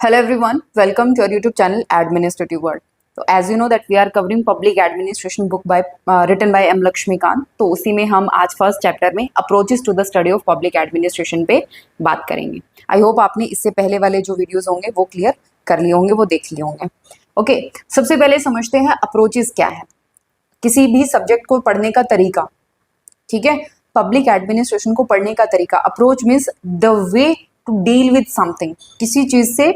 Hello everyone, welcome to our YouTube channel Administrative World. तो as you know that we are covering public administration book by written by M. Laxmikanth. तो उसी में हम आज first chapter में approaches to the study of public administration पे बात करेंगे. आई होप आपने इससे पहले वाले जो वीडियोस होंगे वो क्लियर कर लिए होंगे, वो देख लिए होंगे. ओके, सबसे पहले समझते हैं अप्रोचेस क्या है. किसी भी सब्जेक्ट को पढ़ने का तरीका, ठीक है, पब्लिक एडमिनिस्ट्रेशन को पढ़ने का तरीका. Approach means the way to deal with something, किसी चीज से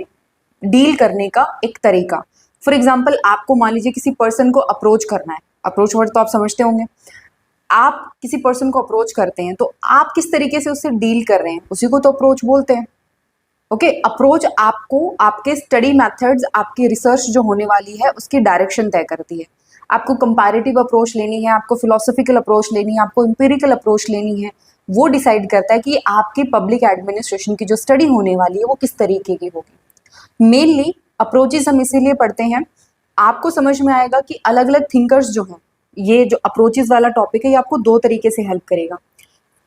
डील करने का एक तरीका. फॉर एग्जाम्पल, आपको मान लीजिए किसी पर्सन को अप्रोच करना है. अप्रोच वर्ड तो आप समझते होंगे. आप किसी पर्सन को अप्रोच करते हैं तो आप किस तरीके से उससे डील कर रहे हैं, उसी को तो अप्रोच बोलते हैं. ओके, अप्रोच आपको आपके स्टडी मेथड्स, आपकी रिसर्च जो होने वाली है उसकी डायरेक्शन तय करती है. आपको कंपैरेटिव अप्रोच लेनी है, आपको फिलोसफिकल अप्रोच लेनी है, आपको एम्पिरिकल अप्रोच लेनी है, वो डिसाइड करता है कि आपकी पब्लिक एडमिनिस्ट्रेशन की जो स्टडी होने वाली है वो किस तरीके की होगी. मेनली अप्रोचेस हम इसीलिए पढ़ते हैं, आपको समझ में आएगा कि अलग अलग थिंकर्स जो हैं, ये जो अप्रोचेस वाला टॉपिक है ये आपको दो तरीके से हेल्प करेगा.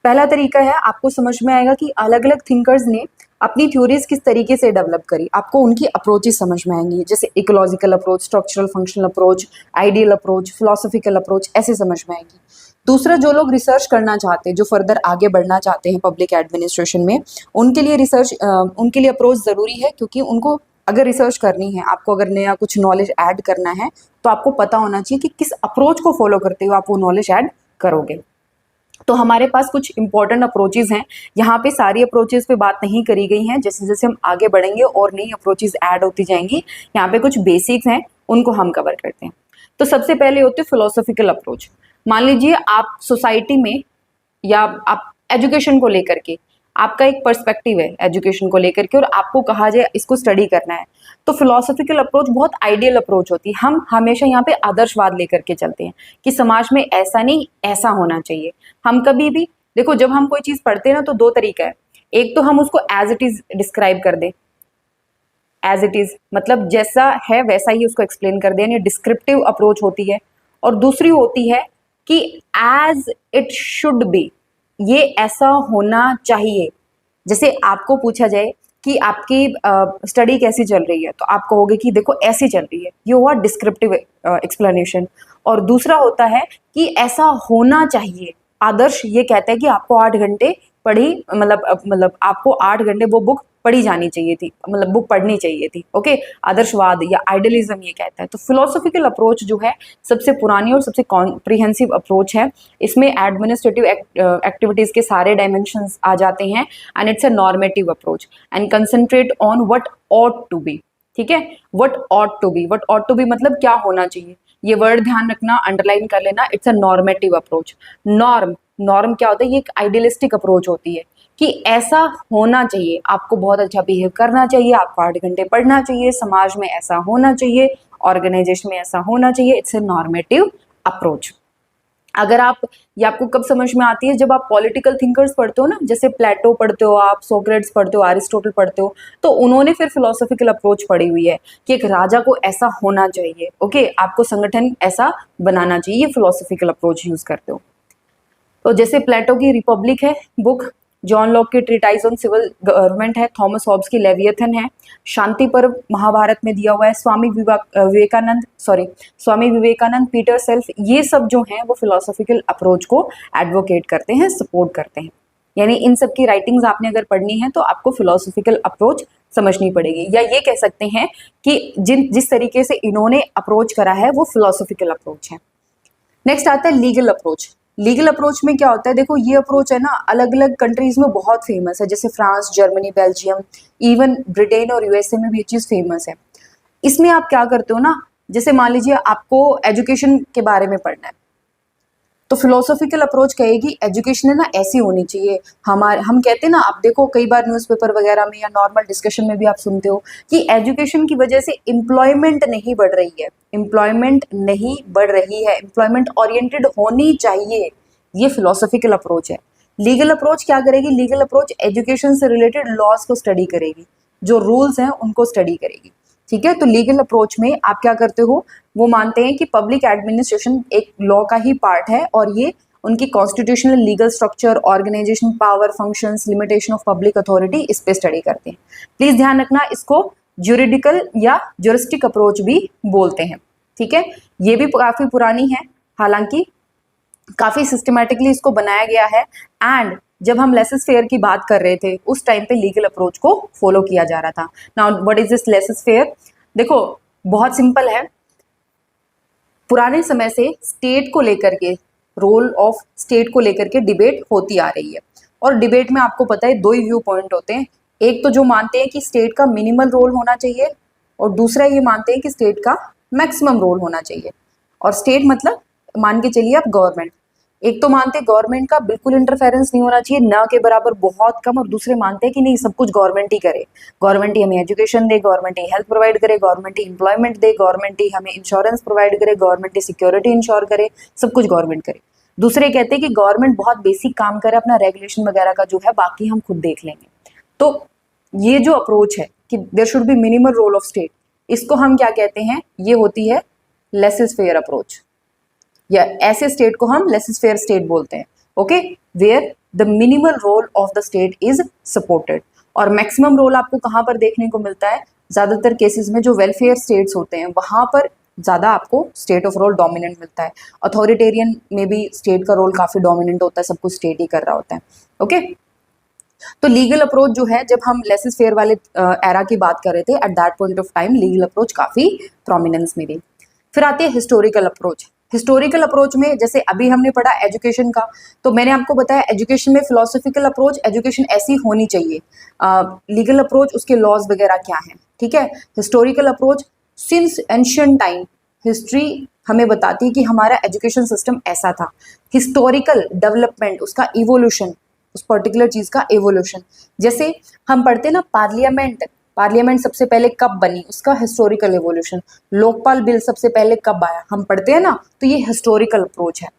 पहला तरीका है, आपको समझ में आएगा कि अलग अलग थिंकर्स ने अपनी थ्योरीज किस तरीके से डेवलप करी, आपको उनकी अप्रोचेस समझ में आएंगी. जैसे ecological approach, structural functional approach, ideal approach, philosophical approach, ऐसे समझ में आएगी. दूसरा, जो लोग रिसर्च करना चाहते हैं, जो फर्दर आगे बढ़ना चाहते हैं पब्लिक एडमिनिस्ट्रेशन में, उनके लिए रिसर्च, उनके लिए अप्रोच ज़रूरी है, क्योंकि उनको अगर रिसर्च करनी है, आपको अगर नया कुछ नॉलेज ऐड करना है तो आपको पता होना चाहिए कि किस अप्रोच को फॉलो करते हुए आप वो नॉलेज ऐड करोगे. तो हमारे पास कुछ इंपॉर्टेंट अप्रोचेस हैं. यहाँ पे सारी अप्रोचेस पे बात नहीं करी गई हैं, जैसे जैसे हम आगे बढ़ेंगे और नई अप्रोचेस ऐड होती जाएंगी. यहाँ पे कुछ बेसिक्स हैं, उनको हम कवर करते हैं. तो सबसे पहले होते हैं फिलोसफिकल अप्रोच. मान लीजिए आप सोसाइटी में या आप एजुकेशन को लेकर के, आपका एक पर्सपेक्टिव है एजुकेशन को लेकर के और आपको कहा जाए इसको स्टडी करना है, तो फिलोसफिकल अप्रोच बहुत आइडियल अप्रोच होती है. हम हमेशा यहाँ पे आदर्शवाद लेकर के चलते हैं कि समाज में ऐसा नहीं, ऐसा होना चाहिए. हम कभी भी देखो, जब हम कोई चीज़ पढ़ते हैं ना तो दो तरीका है. एक तो हम उसको एज इट इज़ डिस्क्राइब कर दें, एज इट इज़ मतलब जैसा है वैसा ही उसको एक्सप्लेन कर दें, यानी डिस्क्रिप्टिव अप्रोच होती है. और दूसरी होती है कि एज इट शुड बी, ये ऐसा होना चाहिए. जैसे आपको पूछा जाए कि आपकी स्टडी कैसी चल रही है, तो आप कहोगे कि देखो ऐसी चल रही है, ये हुआ डिस्क्रिप्टिव एक्सप्लेनेशन. और दूसरा होता है कि ऐसा होना चाहिए. आदर्श ये कहता है कि आपको 8 घंटे पढ़ी, मतलब आपको 8 घंटे वो बुक पढ़ी जानी चाहिए थी, मतलब बुक पढ़नी चाहिए थी. ओके, आदर्शवाद या आइडियलिज्म ये कहता है. तो फिलोसफिकल अप्रोच जो है सबसे पुरानी और सबसे कॉम्प्रिहेंसिव अप्रोच है. इसमें एडमिनिस्ट्रेटिव एक्टिविटीज के सारे डायमेंशंस आ जाते हैं and it's a normative approach and concentrate on what ought to be. ठीक है, what ought to be, what ought to be मतलब क्या होना चाहिए. ये वर्ड ध्यान रखना, अंडरलाइन कर लेना. It's a normative approach. Norm क्या होता है, ये एक आइडियलिस्टिक अप्रोच होती है कि ऐसा होना चाहिए, आपको बहुत अच्छा बिहेव करना चाहिए, आपको 8 घंटे पढ़ना चाहिए, समाज में ऐसा होना चाहिए, ऑर्गेनाइजेशन में ऐसा होना चाहिए. It's a normative approach. अगर आप, ये आपको कब समझ में आती है, जब आप पॉलिटिकल थिंकर्स पढ़ते हो ना, जैसे प्लेटो पढ़ते हो, आप सोक्रेट्स पढ़ते हो, अरिस्टोटल पढ़ते हो, तो उन्होंने फिर फिलोसफिकल अप्रोच पढ़ी हुई है कि एक राजा को ऐसा होना चाहिए. ओके, आपको संगठन ऐसा बनाना चाहिए, ये फिलोसफिकल अप्रोच यूज करते हो. तो जैसे प्लेटो की रिपब्लिक है बुक, जॉन लॉक की ट्रीटाइज ऑन सिविल गवर्नमेंट है, थॉमस हॉब्स की लेवियथन है, शांति पर्व महाभारत में दिया हुआ है, स्वामी विवेकानंद, पीटर सेल्फ, ये सब जो हैं वो फिलोसफिकल अप्रोच को एडवोकेट करते हैं, सपोर्ट करते हैं. यानी इन सब की राइटिंग्स आपने अगर पढ़नी है तो आपको फिलोसफिकल अप्रोच समझनी पड़ेगी, या ये कह सकते हैं कि जिस तरीके से इन्होंने अप्रोच करा है वो फिलोसफिकल अप्रोच है. नेक्स्ट आता है लीगल अप्रोच. लीगल अप्रोच में क्या होता है, देखो ये अप्रोच है ना अलग अलग कंट्रीज में बहुत फेमस है, जैसे France, Germany, Belgium, even Britain और यूएसए में भी ये चीज़ फेमस है. इसमें आप क्या करते हो ना, जैसे मान लीजिए आपको एजुकेशन के बारे में पढ़ना है, तो फिलोसफिकल अप्रोच कहेगी एजुकेशन है ना ऐसी होनी चाहिए. हम कहते हैं ना, आप देखो कई बार न्यूज़पेपर वगैरह में या नॉर्मल डिस्कशन में भी आप सुनते हो कि एजुकेशन की वजह से एम्प्लॉयमेंट नहीं बढ़ रही है, एम्प्लॉयमेंट नहीं बढ़ रही है, एम्प्लॉयमेंट ओरिएंटेड होनी चाहिए. ये फिलोसफिकल अप्रोच है. लीगल अप्रोच क्या करेगी, लीगल अप्रोच एजुकेशन से रिलेटेड लॉज को स्टडी करेगी, जो रूल्स हैं उनको स्टडी करेगी. ठीक है, तो लीगल अप्रोच में आप क्या करते हो, वो मानते हैं कि पब्लिक एडमिनिस्ट्रेशन एक लॉ का ही पार्ट है और ये उनकी constitutional legal structure, organisation, power, functions, limitation of public authority, इस पे स्टडी करते हैं. प्लीज ध्यान रखना, इसको ज्यूरिडिकल या ज्यूरिस्टिक अप्रोच भी बोलते हैं। ठीक है, ये भी काफी पुरानी है, हालांकि काफी सिस्टमैटिकली इसको बनाया गया है। एंड जब हम लेसेस फेयर की बात कर रहे थे उस टाइम पे लीगल अप्रोच को फॉलो किया जा रहा था। Now what is this laces fair? देखो बहुत सिंपल है, पुराने समय से स्टेट को लेकर के, रोल ऑफ स्टेट को लेकर के डिबेट होती आ रही है। और डिबेट में आपको पता है दो ही व्यू पॉइंट होते हैं, एक तो जो मानते हैं कि स्टेट का मिनिमल रोल होना चाहिए, और दूसरा ये मानते हैं कि स्टेट का मैक्सिमम रोल होना चाहिए। और स्टेट मतलब मान के चलिए आप गवर्नमेंट, एक तो मानते हैं गवर्नमेंट का बिल्कुल इंटरफेरेंस नहीं होना चाहिए, ना के बराबर बहुत कम, और दूसरे मानते हैं कि नहीं सब कुछ गवर्नमेंट ही करे, गवर्नमेंट ही हमें एजुकेशन दे, गवर्नमेंट ही हेल्थ प्रोवाइड करे, गवर्नमेंट ही एम्प्लॉयमेंट दे, गवर्नमेंट ही हमें इंश्योरेंस प्रोवाइड करे, गवर्नमेंट ही सिक्योरिटी इंश्योर करे, सब कुछ गवर्नमेंट करे। दूसरे कहते हैं कि गवर्नमेंट बहुत बेसिक काम करे, अपना रेगुलेशन वगैरह का जो है बाकी हम खुद देख लेंगे। तो ये जो अप्रोच है कि there should be minimal role of state, इसको हम क्या कहते हैं? ये होती है लेसेस फेयर अप्रोच, या ऐसे स्टेट को हम लेसेस फेयर स्टेट बोलते हैं। Okay, where the minimal role of the state is supported. और मैक्सिमम रोल आपको कहाँ पर देखने को मिलता है? ज्यादातर केसेस में जो वेलफेयर स्टेट्स होते हैं वहां पर ज्यादा आपको स्टेट ऑफ रोल डोमिनेंट मिलता है। अथॉरिटेरियन में भी स्टेट का रोल काफी डोमिनेंट होता है, सब कुछ स्टेट ही कर रहा होता है। ओके, तो लीगल अप्रोच जो है, जब हम लेसेस फेयर वाले एरा की बात कर रहे थे, at that point of time legal approach काफी प्रोमिनेंस में थी। फिर आती है हिस्टोरिकल अप्रोच। हिस्टोरिकल अप्रोच में जैसे अभी हमने पढ़ा एजुकेशन का, तो मैंने आपको बताया एजुकेशन में फिलोसॉफिकल अप्रोच, एजुकेशन ऐसी होनी चाहिए, लीगल अप्रोच उसके लॉज वगैरह क्या हैं। ठीक है, historical approach since ancient time history हमें बताती है कि हमारा एजुकेशन सिस्टम ऐसा था। हिस्टोरिकल डेवलपमेंट, उसका इवोल्यूशन, उस पर्टिकुलर चीज का एवोल्यूशन, जैसे हम पढ़ते हैं ना पार्लियामेंट, पार्लियामेंट सबसे पहले कब बनी, उसका हिस्टोरिकल एवोल्यूशन। लोकपाल बिल सबसे पहले कब आया, हम पढ़ते हैं ना, तो ये हिस्टोरिकल अप्रोच है,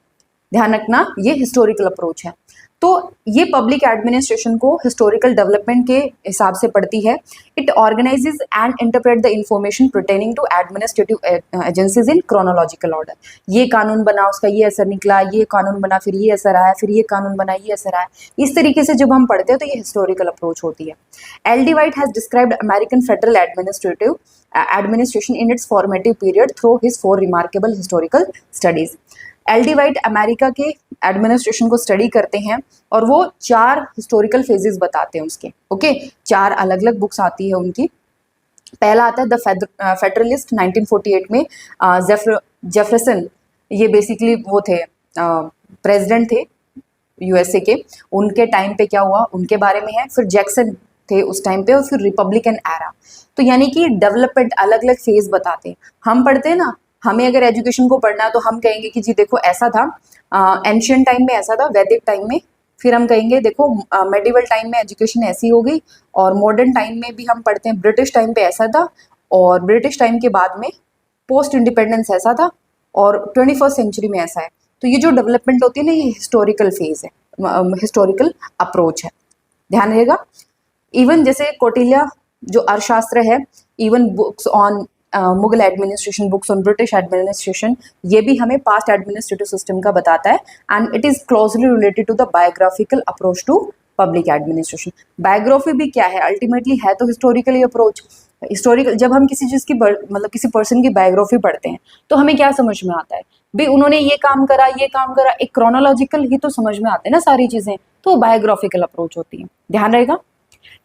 ध्यान रखना ये हिस्टोरिकल अप्रोच है। तो ये पब्लिक एडमिनिस्ट्रेशन को हिस्टोरिकल डेवलपमेंट के हिसाब से पढ़ती है। It organises and interpret the information pertaining to administrative agencies in chronological order. ये कानून बना, उसका ये असर निकला, ये कानून बना, फिर ये असर आया, फिर ये कानून बना, ये असर आया। इस तरीके से जब हम पढ़ते हैं तो ये हिस्टोरिकल अप्रोच होती है। L D white has described American federal administration in its formative period through his 4 remarkable historical studies. L D white America के एडमिनिस्ट्रेशन को स्टडी करते हैं और वो 4 हिस्टोरिकल फेजेस बताते हैं उसके। ओके, 4 अलग अलग बुक्स आती है उनकी। पहला आता है द फेडरलिस्ट 1948 में, जेफरसन, ये बेसिकली वो थे प्रेसिडेंट थे यूएसए के, उनके टाइम पे क्या हुआ उनके बारे में है। फिर जैक्सन थे उस टाइम पे, और फिर रिपब्लिकन एरा। तो यानी कि डेवलपमेंट अलग अलग फेज बताते हैं। हम पढ़ते हैं ना, हमें अगर एजुकेशन को पढ़ना है तो हम कहेंगे कि जी देखो ऐसा था, एंशियंट टाइम में ऐसा था, वैदिक टाइम में, फिर हम कहेंगे देखो मेडिवल टाइम में एजुकेशन ऐसी हो गई, और मॉडर्न टाइम में भी हम पढ़ते हैं ब्रिटिश टाइम पे ऐसा था, और ब्रिटिश टाइम के बाद में पोस्ट इंडिपेंडेंस ऐसा था, और 21st सेंचुरी में ऐसा है। तो ये जो डेवलपमेंट होती है ना, ये हिस्टोरिकल फेज है, हिस्टोरिकल अप्रोच है, ध्यान रहेगा। इवन जैसे कौटिल्य जो अर्थशास्त्र है, even books on Mughal administration, books on British administration, ये भी हमें पास्ट एडमिनिस्ट्रेटिव सिस्टम का बताता है। And it is closely related to the biographical approach to public administration. Biography भी क्या है, अल्टीमेटली है तो हिस्टोरिकली अप्रोच। हिस्टोरिकल, जब हम किसी चीज की मतलब किसी पर्सन की बायोग्राफी पढ़ते हैं तो हमें क्या समझ में आता है, भाई उन्होंने ये काम करा, ये काम करा, एक क्रोनोलॉजिकल ही तो समझ में आते हैं ना सारी चीजें, तो बायोग्राफिकल अप्रोच होती है, ध्यान रहेगा।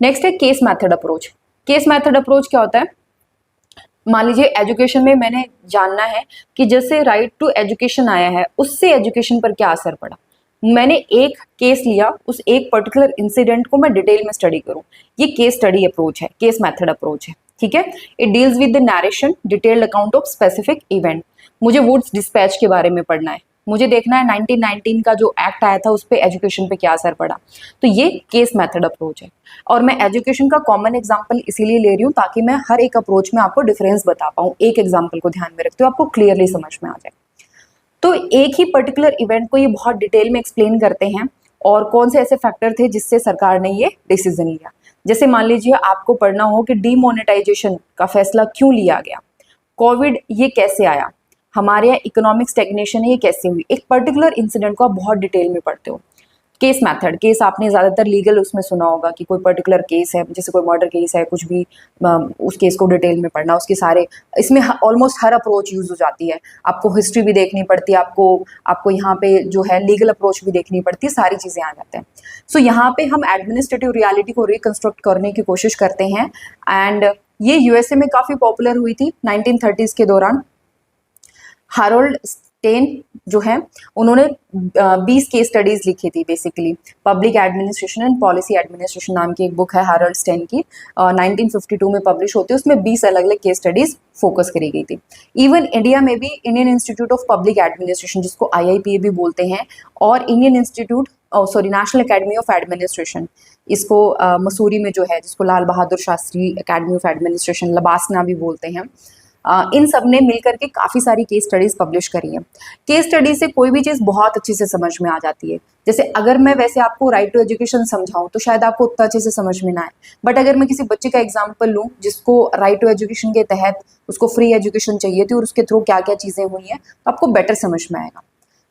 नेक्स्ट है case method approach. Case method approach क्या होता है? मान लीजिए एजुकेशन में मैंने जानना है कि जैसे राइट टू एजुकेशन आया है, उससे एजुकेशन पर क्या असर पड़ा। मैंने एक केस लिया, उस एक पर्टिकुलर इंसिडेंट को मैं डिटेल में स्टडी करूं, ये केस स्टडी अप्रोच है, केस मेथड अप्रोच है। ठीक है, it deals with the narration, detailed account of specific event. मुझे वुड्स डिस्पैच के बारे में पढ़ना है, मुझे देखना है 1919 का जो एक्ट आया था उस पर एजुकेशन पे क्या असर पड़ा, तो ये केस मेथड अप्रोच है। और मैं एजुकेशन का कॉमन एग्जांपल इसीलिए ले रही हूँ ताकि मैं हर एक अप्रोच में आपको डिफरेंस बता पाऊँ, एक एग्जांपल को ध्यान में रखते हुए आपको क्लियरली समझ में आ जाए। तो एक ही पर्टिकुलर इवेंट को ये बहुत डिटेल में एक्सप्लेन करते हैं, और कौन से ऐसे फैक्टर थे जिससे सरकार ने ये डिसीजन लिया। जैसे मान लीजिए आपको पढ़ना हो कि डीमोनेटाइजेशन का फैसला क्यों लिया गया, कोविड ये कैसे आया, हमारे यहाँ इकोनॉमिक स्टैग्नेशन है ये कैसे हुई, एक पर्टिकुलर इंसिडेंट को आप बहुत डिटेल में पढ़ते हो। केस मेथड, केस आपने ज़्यादातर लीगल उसमें सुना होगा कि कोई पर्टिकुलर केस है, जैसे कोई मर्डर केस है, कुछ भी उस केस को डिटेल में पढ़ना, उसके सारे, इसमें ऑलमोस्ट हर अप्रोच यूज हो जाती है। आपको हिस्ट्री भी देखनी पड़ती है, आपको यहाँ पे जो है लीगल अप्रोच भी देखनी पड़ती है, सारी चीज़ें आ जाते हैं। सो यहाँ पे हम एडमिनिस्ट्रेटिव रियलिटी को रिकंस्ट्रक्ट करने की कोशिश करते हैं, एंड ये यूएसए में काफ़ी पॉपुलर हुई थी 1930s के दौरान। हारोल्ड स्टेन जो है, उन्होंने 20 केस स्टडीज लिखी थी, basically public administration and policy administration नाम की एक बुक है हारोल्ड स्टेन की, 1952 में पब्लिश होती है। उसमें 20 अलग अलग केस स्टडीज फोकस करी गई थी। इवन इंडिया में भी Indian institute of public administration, जिसको IIPA भी बोलते हैं, और Indian institute national academy of administration, इसको मसूरी में जो है, जिसको Lal Bahadur Shastri academy of administration, LBSNAA भी बोलते हैं, इन सब ने मिलकर के काफ़ी सारी केस स्टडीज़ पब्लिश करी हैं। केस स्टडी से कोई भी चीज़ बहुत अच्छे से समझ में आ जाती है। जैसे अगर मैं वैसे आपको राइट टू एजुकेशन समझाऊं तो शायद आपको उतना अच्छे से समझ में ना आए, बट अगर मैं किसी बच्चे का एग्जाम्पल लूँ जिसको राइट टू एजुकेशन के तहत उसको फ्री एजुकेशन चाहिए थी और उसके थ्रू क्या क्या चीज़ें हुई हैं, तो आपको बेटर समझ में आएगा।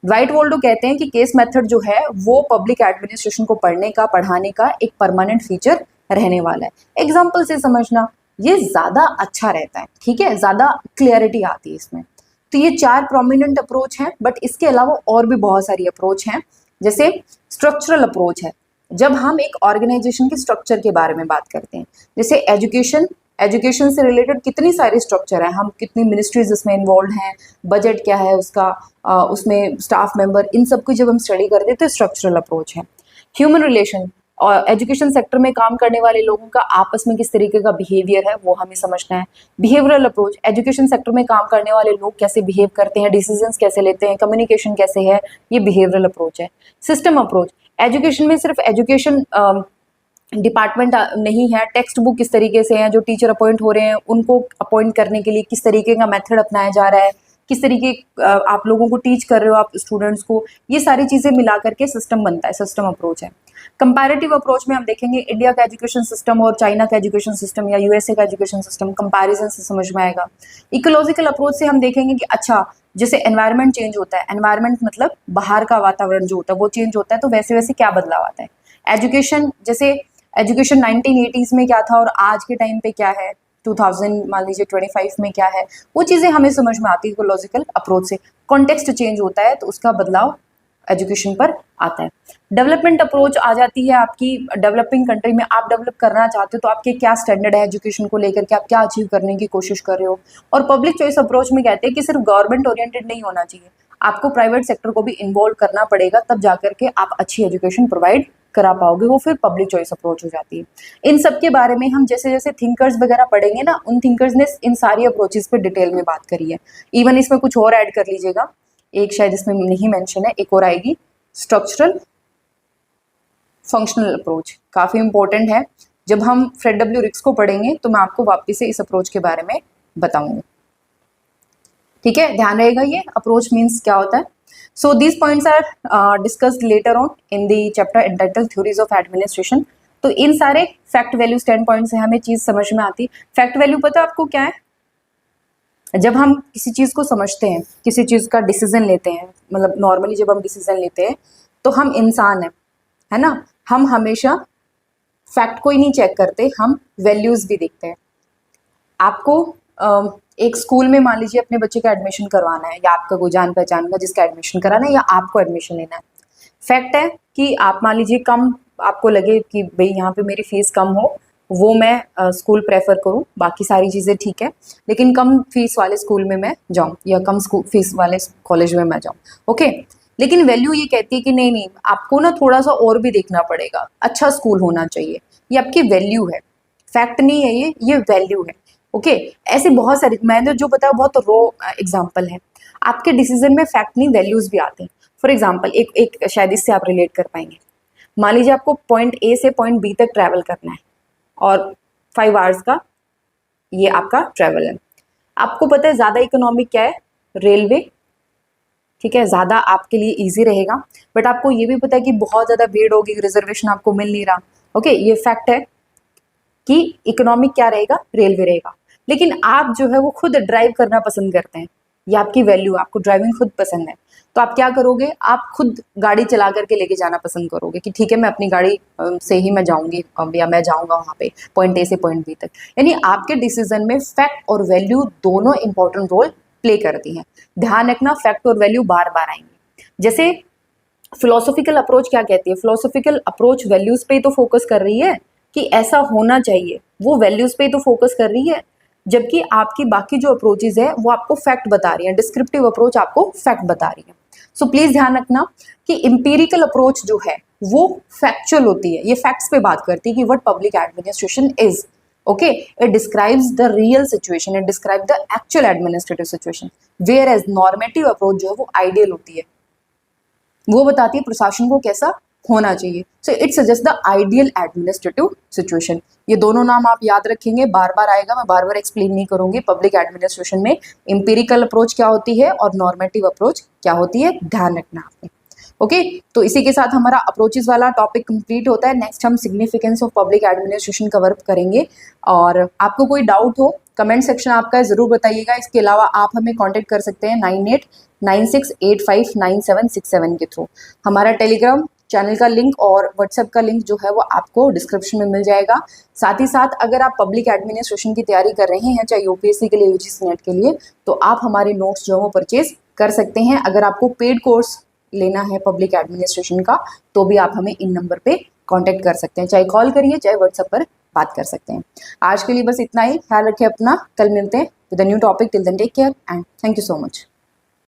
राइट वोल्डो कहते हैं कि केस मेथड जो है वो पब्लिक एडमिनिस्ट्रेशन को पढ़ने का, पढ़ाने का एक परमानेंट फीचर रहने वाला है। एग्जाम्पल से समझना ये ज़्यादा अच्छा रहता है, ठीक है, ज़्यादा क्लियरिटी आती है इसमें। तो ये 4 प्रोमिनेंट अप्रोच हैं, बट इसके अलावा और भी बहुत सारी अप्रोच हैं। जैसे स्ट्रक्चरल अप्रोच है, जब हम एक ऑर्गेनाइजेशन के स्ट्रक्चर के बारे में बात करते हैं। जैसे एजुकेशन से रिलेटेड कितनी सारी स्ट्रक्चर है, हम कितनी मिनिस्ट्रीज इसमें इन्वॉल्व हैं, बजट क्या है उसका, उसमें स्टाफ मेंबर, इन सब को जब हम स्टडी करते हैं तो स्ट्रक्चरल अप्रोच है। ह्यूमन रिलेशन, और एजुकेशन सेक्टर में काम करने वाले लोगों का आपस में किस तरीके का बिहेवियर है वो हमें समझना है। बिहेवियरल अप्रोच, एजुकेशन सेक्टर में काम करने वाले लोग कैसे बिहेव करते हैं, डिसीजंस कैसे लेते हैं, कम्युनिकेशन कैसे है, ये बिहेवियरल अप्रोच है। सिस्टम अप्रोच, एजुकेशन में सिर्फ एजुकेशन डिपार्टमेंट नहीं है, टेक्स्ट बुक किस तरीके से है, जो टीचर अपॉइंट हो रहे हैं उनको अपॉइंट करने के लिए किस तरीके का मेथड अपनाया जा रहा है, किस तरीके आप लोगों को टीच कर रहे हो आप स्टूडेंट्स को, ये सारी चीज़ें मिला करके सिस्टम बनता है, सिस्टम अप्रोच है। कंपैरेटिव अप्रोच में हम देखेंगे इंडिया का एजुकेशन सिस्टम और चाइना का एजुकेशन सिस्टम या यूएसए का एजुकेशन सिस्टम, कंपैरिजन से समझ में आएगा। इकोलॉजिकल अप्रोच से हम देखेंगे कि अच्छा, जैसे एनवायरनमेंट चेंज होता है, एनवायरनमेंट मतलब बाहर का वातावरण जो होता है वो चेंज होता है, तो वैसे वैसे क्या बदलाव आता है। एजुकेशन, जैसे एजुकेशन 1980s में क्या था और आज के टाइम पे क्या है, 2000 मान लीजिए 25 में क्या है, वो चीज़ें हमें समझ में आती है इकोलॉजिकल अप्रोच से। कॉन्टेक्स्ट चेंज होता है तो उसका बदलाव एजुकेशन पर आता है। डेवलपमेंट अप्रोच आ जाती है आपकी, डेवलपिंग कंट्री में आप डेवलप करना चाहते हो तो आपके क्या स्टैंडर्ड है एजुकेशन को लेकर के, आप क्या अचीव करने की कोशिश कर रहे हो। और पब्लिक चॉइस अप्रोच में कहते हैं कि सिर्फ गवर्नमेंट ओरिएंटेड नहीं होना चाहिए, आपको प्राइवेट सेक्टर को भी इन्वॉल्व करना पड़ेगा, तब जाकर के आप अच्छी एजुकेशन प्रोवाइड करा पाओगे, वो फिर पब्लिक चॉइस अप्रोच हो जाती है। इन सब के बारे में हम जैसे जैसे थिंकर्स वगैरह पढ़ेंगे ना, उन थिंकर्स ने इन सारी अप्रोचेस पे डिटेल में बात करी है। इवन इसमें कुछ और ऐड कर लीजिएगा, एक शायद इसमें नहीं मेंशन है, एक और आएगी, स्ट्रक्चरल फंक्शनल अप्रोच, काफ़ी इंपॉर्टेंट है। जब हम फ्रेड डब्ल्यू रिक्स को पढ़ेंगे तो मैं आपको वापस से इस अप्रोच के बारे में बताऊंगी, ठीक है, ध्यान रहेगा ये अप्रोच मीन्स क्या होता है। So these points are discussed later on in the chapter entitled theories of administration. तो इन सारे फैक्ट वैल्यू स्टैंड पॉइंट से हमें चीज़ समझ में आती। फैक्ट वैल्यू पता है आपको क्या है? जब हम किसी चीज़ को समझते हैं, किसी चीज़ का डिसीजन लेते हैं, मतलब नॉर्मली जब हम डिसीजन लेते हैं तो हम इंसान हैं, है ना, हम हमेशा फैक्ट को ही नहीं चेक करते, हम वैल्यूज़ भी देखते हैं। आपको एक स्कूल में मान लीजिए अपने बच्चे का एडमिशन करवाना है, या आपका कोई जान पहचान का जिसका एडमिशन कराना है, या आपको एडमिशन लेना है। फैक्ट है कि आप मान लीजिए कम, आपको लगे कि भाई यहाँ पे मेरी फीस कम हो, वो मैं स्कूल प्रेफर करूँ, बाकी सारी चीज़ें ठीक है, लेकिन कम फीस वाले स्कूल में मैं जाऊँ या कम फीस वाले कॉलेज में मैं जाऊँ, ओके। लेकिन वैल्यू ये कहती है कि नहीं नहीं, आपको ना थोड़ा सा और भी देखना पड़ेगा, अच्छा स्कूल होना चाहिए, ये आपकी वैल्यू है, फैक्ट नहीं है ये वैल्यू है, ओके। ऐसे बहुत सारे, मैंने जो बताया बहुत रो एग्जाम्पल है। आपके डिसीजन में फैक्ट नहीं वैल्यूज भी आते हैं। फॉर एग्जाम्पल एक शायद इससे आप रिलेट कर पाएंगे। मान लीजिए आपको पॉइंट ए से पॉइंट बी तक ट्रैवल करना है और 5 आवर्स का ये आपका ट्रैवल है। आपको पता है ज़्यादा इकोनॉमिक क्या है? रेलवे, ठीक है, ज़्यादा आपके लिए ईजी रहेगा, बट आपको ये भी पता है कि बहुत ज़्यादा भीड़ होगी, रिजर्वेशन आपको मिल नहीं रहा, ओके। ये फैक्ट है कि इकोनॉमिक क्या रहेगा? रेलवे रहेगा। लेकिन आप जो है वो खुद ड्राइव करना पसंद करते हैं, या आपकी वैल्यू, आपको ड्राइविंग खुद पसंद है, तो आप क्या करोगे, आप खुद गाड़ी चला करके लेके जाना पसंद करोगे कि ठीक है मैं अपनी गाड़ी से ही मैं जाऊंगी या मैं जाऊंगा वहाँ पे पॉइंट ए से पॉइंट बी तक। यानी आपके डिसीजन में फैक्ट और वैल्यू दोनों इंपॉर्टेंट रोल प्ले करती हैं। ध्यान रखना, फैक्ट और वैल्यू बार बार आएंगे। जैसे फिलोसॉफिकल अप्रोच क्या कहती है, फिलोसॉफिकल अप्रोच वैल्यूज पे ही तो फोकस कर रही है कि ऐसा होना चाहिए, वो वैल्यूज पे ही तो फोकस कर रही है, जबकि आपकी बाकी जो अप्रोचेज है वो आपको फैक्ट बता रही है, डिस्क्रिप्टिव अप्रोच आपको फैक्ट बता रही है। सो प्लीज ध्यान रखना कि इंपीरिकल अप्रोच जो है वो फैक्चुअल होती है, ये फैक्ट्स पे बात करती है कि what public administration is. Okay, it describes the real situation, it describe the actual administrative situation, whereas normative approach जो है वो आइडियल होती है, वो बताती है प्रशासन को कैसा होना चाहिए। So it suggest the ideal administrative situation. ये दोनों नाम आप याद रखेंगे, बार बार आएगा, मैं बार बार एक्सप्लेन नहीं करूंगी। पब्लिक एडमिनिस्ट्रेशन में इंपीरिकल अप्रोच क्या होती है और नॉर्मेटिव अप्रोच क्या होती है, ध्यान रखना आपने। ओके, तो इसी के साथ हमारा अप्रोचेस वाला टॉपिक कंप्लीट होता है। नेक्स्ट हम significance of public administration cover करेंगे, और आपको कोई डाउट हो कमेंट सेक्शन आपका ज़रूर बताइएगा। इसके अलावा आप हमें कांटेक्ट कर सकते हैं 9896859767 के थ्रू। हमारा टेलीग्राम चैनल का लिंक और व्हाट्सएप का लिंक जो है वो आपको डिस्क्रिप्शन में मिल जाएगा। साथ ही साथ अगर आप पब्लिक एडमिनिस्ट्रेशन की तैयारी कर रहे हैं, चाहे यूपीएससी के लिए यूजीसी नेट के लिए, तो आप हमारे नोट्स जो है वो परचेज कर सकते हैं। अगर आपको पेड कोर्स लेना है पब्लिक एडमिनिस्ट्रेशन का, तो भी आप हमें इन नंबर पे कांटेक्ट कर सकते हैं, चाहे कॉल करिए चाहे व्हाट्सएप पर बात कर सकते हैं। आज के लिए बस इतना ही, ख्याल रखिए अपना, कल मिलते हैं with a new topic. Till then take care and thank you so much.